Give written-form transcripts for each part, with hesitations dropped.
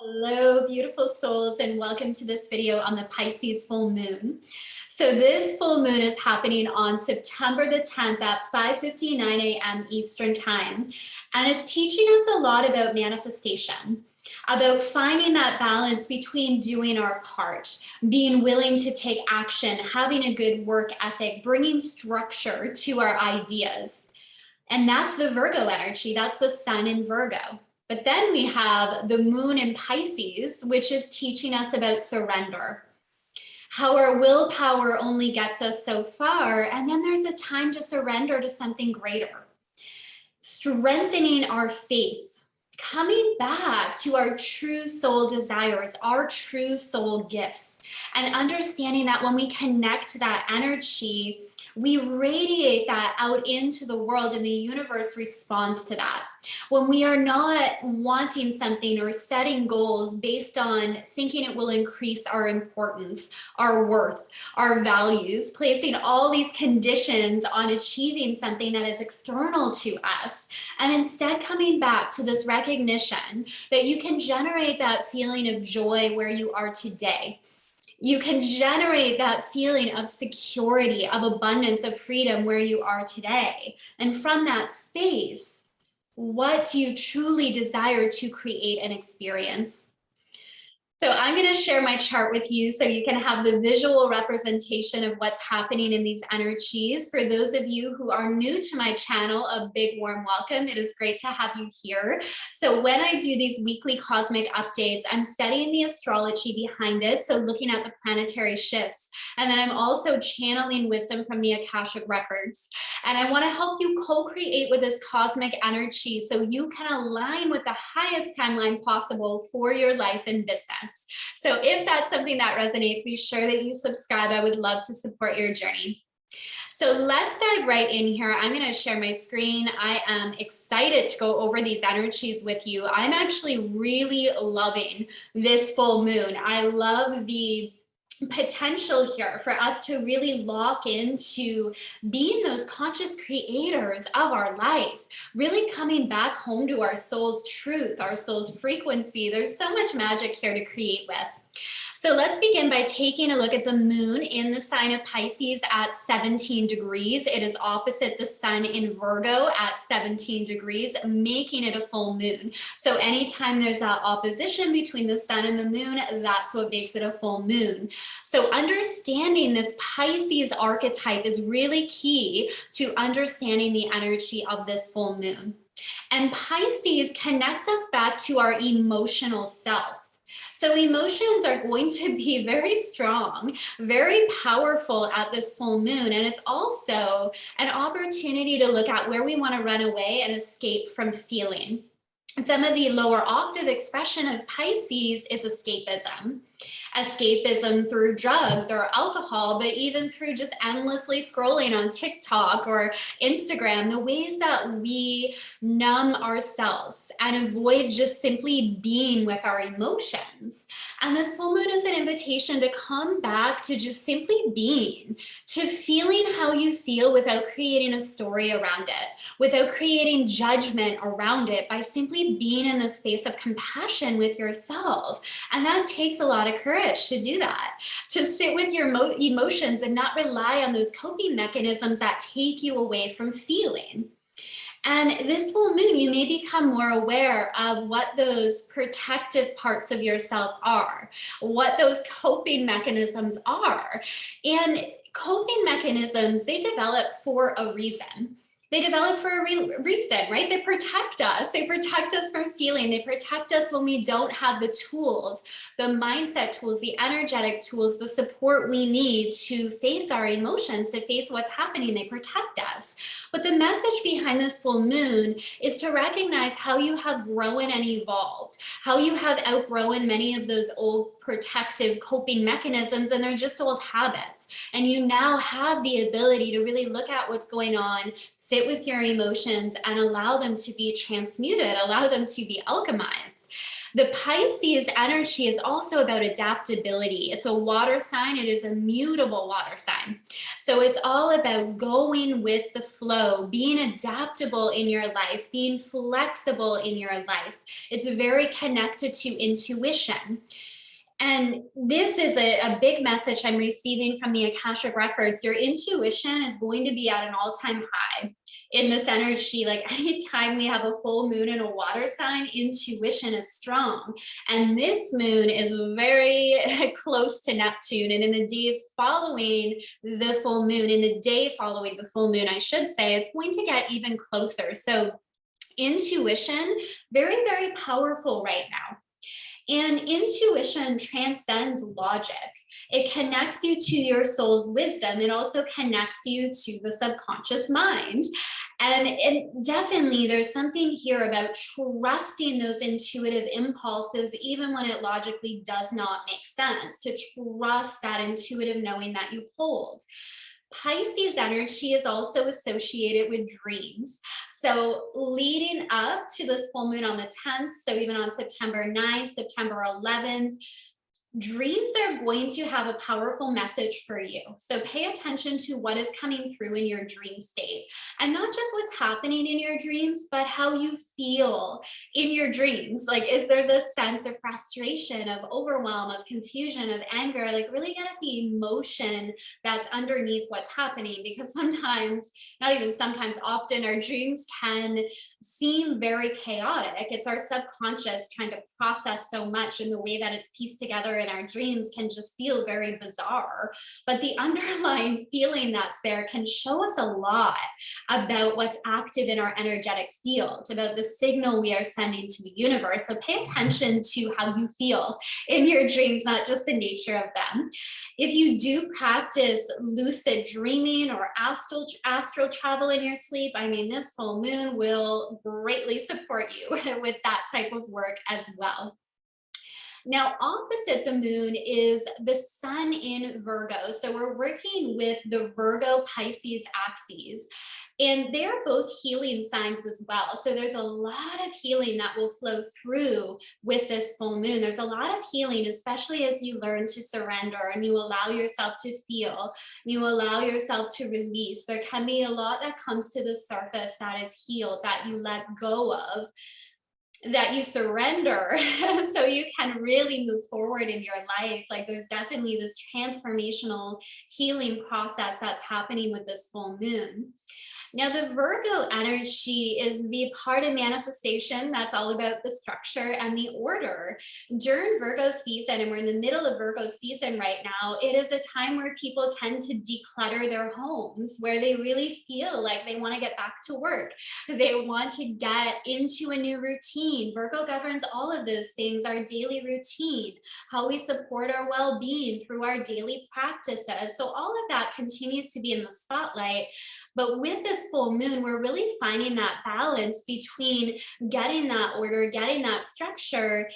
Hello, beautiful souls, and welcome to this video on the Pisces full moon. So this full moon is happening on September the 10th at 5:59 a.m. Eastern Time, and it's teaching us a lot about manifestation, about finding that balance between doing our part, being willing to take action, having a good work ethic, bringing structure to our ideas. And that's the Virgo energy, that's the sun in Virgo. But then we have the moon in Pisces, which is teaching us about surrender, how our willpower only gets us so far, and then there's a time to surrender to something greater, strengthening our faith, coming back to our true soul desires, our true soul gifts, and understanding that when we connect to that energy, we radiate that out into the world and the universe responds to that. When we are not wanting something or setting goals based on thinking it will increase our importance, our worth, our values, placing all these conditions on achieving something that is external to us, and instead coming back to this recognition that you can generate that feeling of joy where you are today. You can generate that feeling of security, of abundance, of freedom where you are today. And from that space, what do you truly desire to create and experience? So I'm going to share my chart with you so you can have the visual representation of what's happening in these energies. For those of you who are new to my channel, a big warm welcome. It is great to have you here. So when I do these weekly cosmic updates, I'm studying the astrology behind it, so looking at the planetary shifts. And then I'm also channeling wisdom from the Akashic Records. And I want to help you co-create with this cosmic energy so you can align with the highest timeline possible for your life and business. So if that's something that resonates, be sure that you subscribe. I would love to support your journey. So let's dive right in here. I'm going to share my screen. I am excited to go over these energies with you. I'm actually really loving this full moon. I love the potential here for us to really lock into being those conscious creators of our life, really coming back home to our soul's truth, our soul's frequency. There's so much magic here to create with. So let's begin by taking a look at the moon in the sign of Pisces at 17 degrees. It is opposite the sun in Virgo at 17 degrees, making it a full moon. So anytime there's that opposition between the sun and the moon, that's what makes it a full moon. So understanding this Pisces archetype is really key to understanding the energy of this full moon. And Pisces connects us back to our emotional self. So emotions are going to be very strong, very powerful at this full moon. And it's also an opportunity to look at where we want to run away and escape from feeling. Some of the lower octave expression of Pisces is escapism. Escapism through drugs or alcohol, but even through just endlessly scrolling on TikTok or Instagram, the ways that we numb ourselves and avoid just simply being with our emotions. And this full moon is an invitation to come back to just simply being, to feeling how you feel without creating a story around it, without creating judgment around it, by simply being in the space of compassion with yourself. And that takes a lot of courage to do that, to sit with your emotions and not rely on those coping mechanisms that take you away from feeling. And this full moon, you may become more aware of what those protective parts of yourself are, what those coping mechanisms are. And coping mechanisms, they develop for a reason. They develop for a reason, right? They protect us. They protect us from feeling. They protect us when we don't have the tools, the mindset tools, the energetic tools, the support we need to face our emotions, to face what's happening. They protect us. But the message behind this full moon is to recognize how you have grown and evolved, how you have outgrown many of those old protective coping mechanisms, and they're just old habits. And you now have the ability to really look at what's going on, sit with your emotions, and allow them to be transmuted, allow them to be alchemized. The Pisces energy is also about adaptability. It's a water sign. It is a mutable water sign. So it's all about going with the flow, being adaptable in your life, being flexible in your life. It's very connected to intuition. And this is a big message I'm receiving from the Akashic Records. Your intuition is going to be at an all-time high in this energy. Like anytime we have a full moon in a water sign, intuition is strong. And this moon is very close to Neptune. And in the days following the full moon, in the day following the full moon, I should say, it's going to get even closer. So intuition, very, very powerful right now. And intuition transcends logic. It connects you to your soul's wisdom. It also connects you to the subconscious mind. And definitely there's something here about trusting those intuitive impulses, even when it logically does not make sense, to trust that intuitive knowing that you hold. Pisces energy is also associated with dreams. So leading up to this full moon on the 10th, so even on September 9th, September 11th, dreams are going to have a powerful message for you. So pay attention to what is coming through in your dream state, and not just what's happening in your dreams, but how you feel in your dreams. Like, is there this sense of frustration, of overwhelm, of confusion, of anger? Like, really get at the emotion that's underneath what's happening, because sometimes, not even sometimes, often our dreams can seem very chaotic. It's our subconscious trying to process so much, and the way that it's pieced together in our dreams can just feel very bizarre. But the underlying feeling that's there can show us a lot about what's active in our energetic field, about the signal we are sending to the universe. So pay attention to how you feel in your dreams, not just the nature of them. If you do practice lucid dreaming or astral travel in your sleep, I mean, this full moon will greatly support you with that type of work as well. Now, opposite the moon is the sun in Virgo. So we're working with the Virgo-Pisces axes, and they're both healing signs as well. So there's a lot of healing that will flow through with this full moon. There's a lot of healing, especially as you learn to surrender and you allow yourself to feel, you allow yourself to release. There can be a lot that comes to the surface that is healed, that you let go of, that you surrender so you can really move forward in your life. Like, there's definitely this transformational healing process that's happening with this full moon. Now, the Virgo energy is the part of manifestation that's all about the structure and the order. During Virgo season, and we're in the middle of Virgo season right now, it is a time where people tend to declutter their homes, where they really feel like they want to get back to work. They want to get into a new routine. Virgo governs all of those things, our daily routine, how we support our well-being through our daily practices. So all of that continues to be in the spotlight. But with this full moon, we're really finding that balance between getting that order, getting that structure,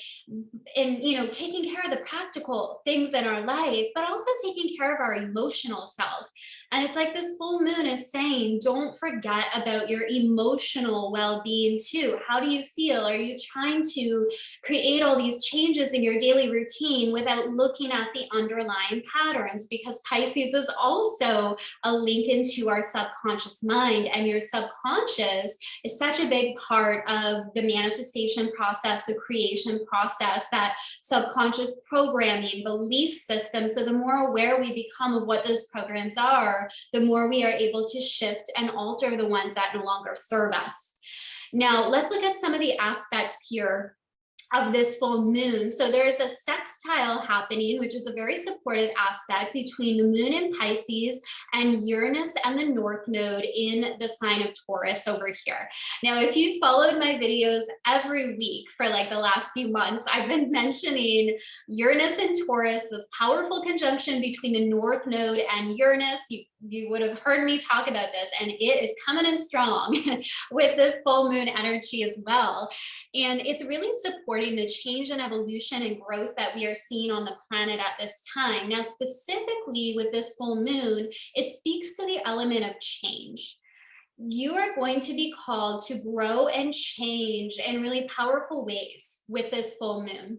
and, you know, taking care of the practical things in our life, but also taking care of our emotional self. And it's like this full moon is saying, don't forget about your emotional well-being too. How do you feel? Are you trying to create all these changes in your daily routine without looking at the underlying patterns? Because Pisces is also a link into our subconscious mind, and your subconscious is such a big part of the manifestation process, the creation process, that subconscious programming, belief system. So the more aware we become of what those programs are, the more we are able to shift and alter the ones that no longer serve us. Now, let's look at some of the aspects here of this full moon. So there is a sextile happening, which is a very supportive aspect between the moon in Pisces and Uranus and the North Node in the sign of Taurus over here. Now, if you followed my videos every week for like the last few months, I've been mentioning Uranus and Taurus, this powerful conjunction between the North Node and Uranus. You would have heard me talk about this, and it is coming in strong with this full moon energy as well. And it's really supporting the change and evolution and growth that we are seeing on the planet at this time. Now, specifically with this full moon, it speaks to the element of change. you are going to be called to grow and change in really powerful ways with this full moon.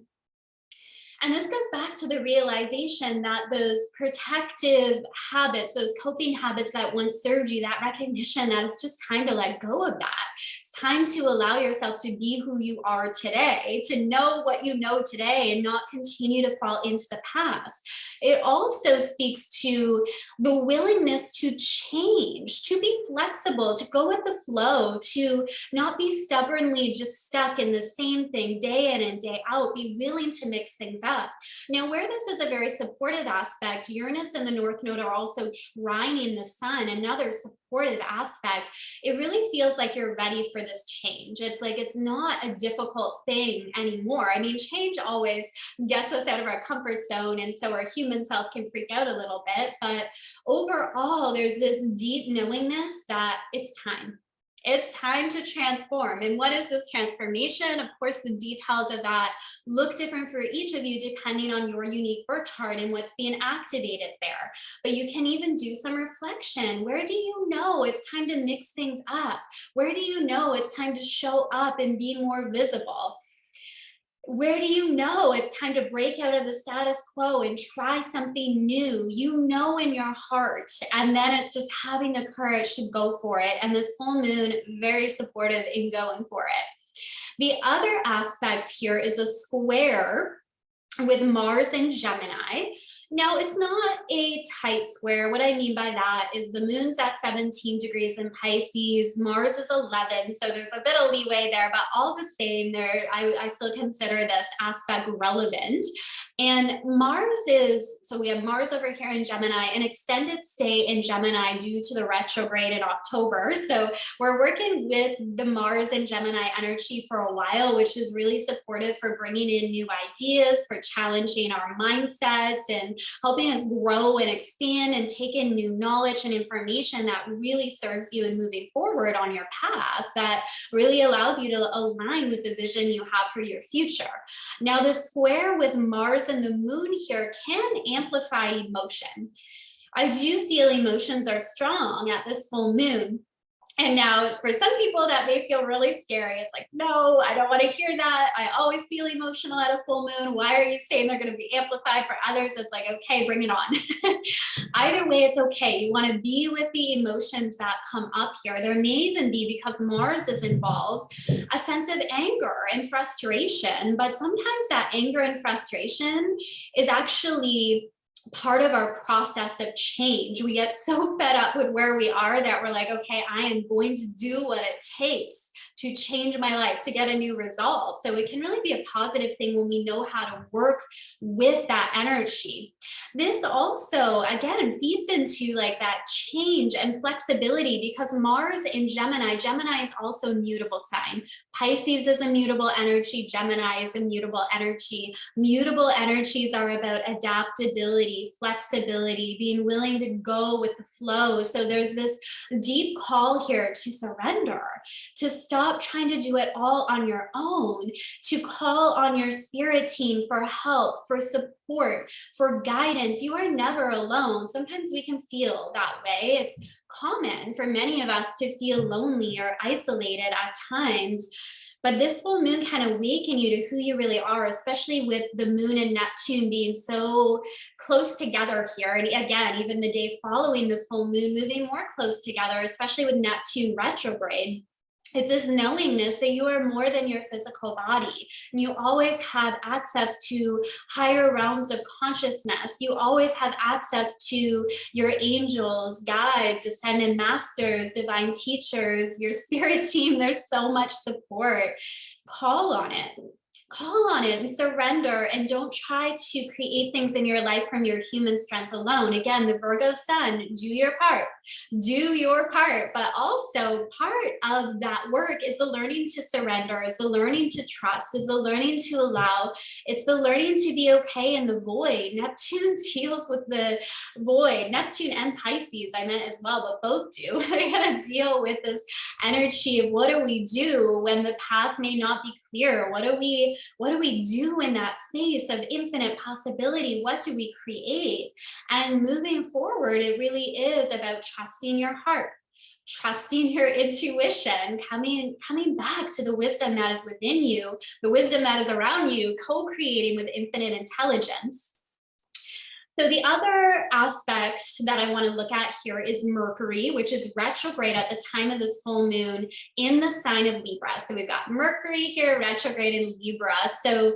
And this goes back to the realization that those protective habits, those coping habits that once served you, that recognition that it's just time to let go of that. It's time to allow yourself to be who you are today, to know what you know today and not continue to fall into the past. It also speaks to the willingness to change, to be flexible, to go with the flow, to not be stubbornly just stuck in the same thing day in and day out, be willing to mix things up. Now, where this is a very supportive aspect, Uranus and the North Node are also trining the sun, another supportive aspect. It really feels like you're ready for this change. It's like it's not a difficult thing anymore. I mean, change always gets us out of our comfort zone, and so our human self can freak out a little bit. But overall, there's this deep knowingness that it's time. It's time to transform. And what is this transformation? Of course, the details of that look different for each of you depending on your unique birth chart and what's being activated there. But you can even do some reflection. Where do you know it's time to mix things up? Where do you know it's time to show up and be more visible? Where do you know it's time to break out of the status quo and try something new? You know in your heart, and then it's just having the courage to go for it. And this full moon, very supportive in going for it. The other aspect here is a square with Mars and Gemini. Now, it's not a tight square. What I mean by that is the moon's at 17 degrees in Pisces, Mars is 11, so there's a bit of leeway there, but all the same, I still consider this aspect relevant. And Mars is, so we have Mars over here in Gemini, an extended stay in Gemini due to the retrograde in October. So we're working with the Mars and Gemini energy for a while, which is really supportive for bringing in new ideas, for challenging our mindset and helping us grow and expand and take in new knowledge and information that really serves you in moving forward on your path, that really allows you to align with the vision you have for your future. Now, the square with Mars and the moon here can amplify emotion. I do feel emotions are strong at this full moon. And now for some people that may feel really scary. It's like, no, I don't want to hear that. I always feel emotional at a full moon. Why are you saying they're going to be amplified? For others, it's like, okay, bring it on. Either way, it's okay. You want to be with the emotions that come up here. There may even be, because Mars is involved, a sense of anger and frustration. But sometimes that anger and frustration is actually part of our process of change. We get so fed up with where we are that we're like, okay, I am going to do what it takes to change my life, to get a new result. So it can really be a positive thing when we know how to work with that energy. This also, again, feeds into like that change and flexibility, because Mars in Gemini, Gemini is also a mutable sign. Pisces is a mutable energy. Gemini is a mutable energy. Mutable energies are about adaptability, flexibility, being willing to go with the flow. So there's this deep call here to surrender, to stop trying to do it all on your own, to call on your spirit team for help, for support, for guidance. You are never alone. Sometimes we can feel that way. It's common for many of us to feel lonely or isolated at times. But this full moon can awaken you to who you really are, especially with the moon and Neptune being so close together here. And again, even the day following the full moon, moving more close together, especially with Neptune retrograde. It's this knowingness that you are more than your physical body. And you always have access to higher realms of consciousness. You always have access to your angels, guides, ascended masters, divine teachers, your spirit team. There's so much support. Call on it. Call on it and surrender, and don't try to create things in your life from your human strength alone. Again, the Virgo sun, do your part. Do your part. But also part of that work is the learning to surrender, is the learning to trust, is the learning to allow. It's the learning to be okay in the void. Neptune deals with the void. Neptune and Pisces, I meant as well, but both do. They gotta deal with this energy of what do we do when the path may not be clear? What do we do in that space of infinite possibility? What do we create? And moving forward, it really is about trusting your heart, trusting your intuition, coming back to the wisdom that is within you, the wisdom that is around you, co-creating with infinite intelligence. So the other aspect that I want to look at here is Mercury, which is retrograde at the time of this full moon in the sign of Libra. So we've got Mercury here retrograde in Libra. So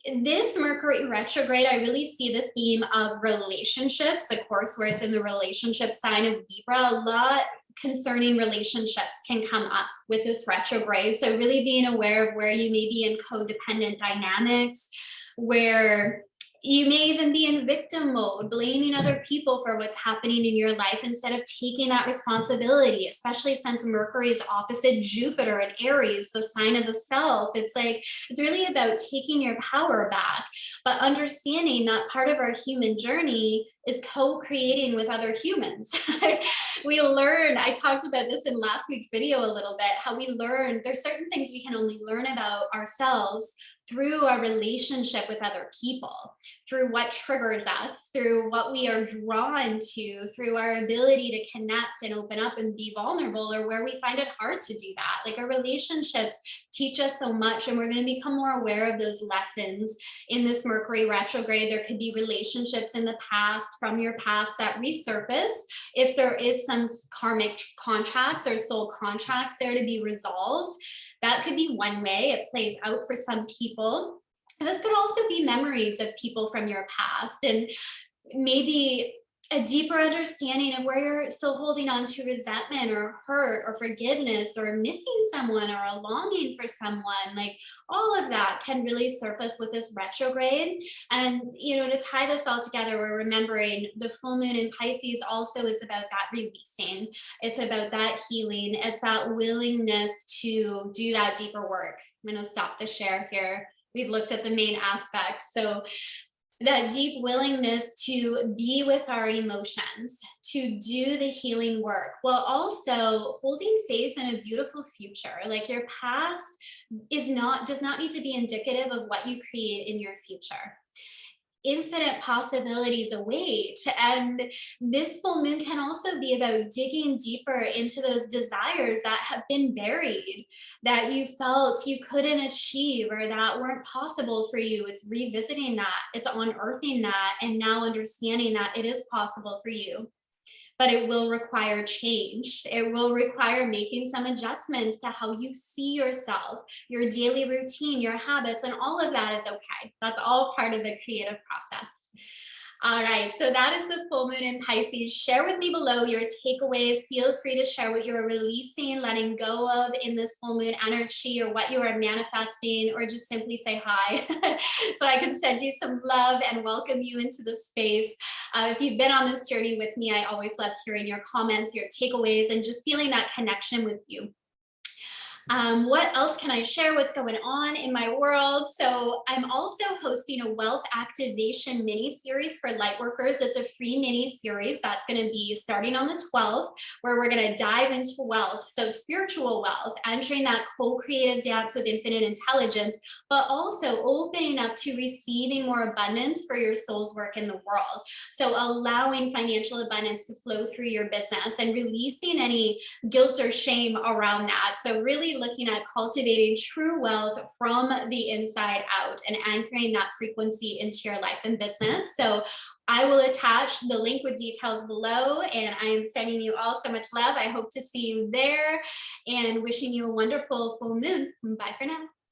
this Mercury retrograde, I really see the theme of relationships, of course, where it's in the relationship sign of Libra. A lot concerning relationships can come up with this retrograde. So really being aware of where you may be in codependent dynamics, where you may even be in victim mode, blaming other people for what's happening in your life instead of taking that responsibility, especially since Mercury is opposite Jupiter in Aries, the sign of the self. It's like, it's really about taking your power back, but understanding that part of our human journey is co-creating with other humans. We learn, I talked about this in last week's video a little bit, how we learn, there's certain things we can only learn about ourselves through our relationship with other people, through what triggers us, through what we are drawn to, through our ability to connect and open up and be vulnerable, or where we find it hard to do that. Like our relationships teach us so much, and we're going to become more aware of those lessons in this Mercury retrograde. There could be relationships in the past, from your past, that resurface. If there is some karmic contracts or soul contracts there to be resolved, that could be one way it plays out for some people. And this could also be memories of people from your past, and maybe a deeper understanding of where you're still holding on to resentment or hurt or forgiveness or missing someone or a longing for someone. Like all of that can really surface with this retrograde. And, you know, to tie this all together, we're remembering the full moon in Pisces also is about that releasing. It's about that healing. It's that willingness to do that deeper work. I'm going to stop the share here. We've looked at the main aspects. So that deep willingness to be with our emotions, to do the healing work, while also holding faith in a beautiful future. Like your past does not need to be indicative of what you create in your future. Infinite possibilities await. And this full moon can also be about digging deeper into those desires that have been buried, that you felt you couldn't achieve or that weren't possible for you. It's revisiting that, it's unearthing that, and now understanding that it is possible for you. But it will require change. It will require making some adjustments to how you see yourself, your daily routine, your habits, and all of that is okay. That's all part of the creative process. All right, so that is the full moon in Pisces. Share with me below your takeaways. Feel free to share what you're releasing, letting go of in this full moon energy, or what you are manifesting, or just simply say hi. So I can send you some love and welcome you into the space. If you've been on this journey with me, I always love hearing your comments, your takeaways, and just feeling that connection with you. What else can I share? What's going on in my world? So I'm also hosting a wealth activation mini series for lightworkers. It's a free mini series that's going to be starting on the 12th, where we're going to dive into wealth. So spiritual wealth, entering that co-creative dance with infinite intelligence, but also opening up to receiving more abundance for your soul's work in the world. So allowing financial abundance to flow through your business and releasing any guilt or shame around that. So really looking at cultivating true wealth from the inside out and anchoring that frequency into your life and business. So I will attach the link with details below, and I am sending you all so much love. I hope to see you there and wishing you a wonderful full moon. Bye for now.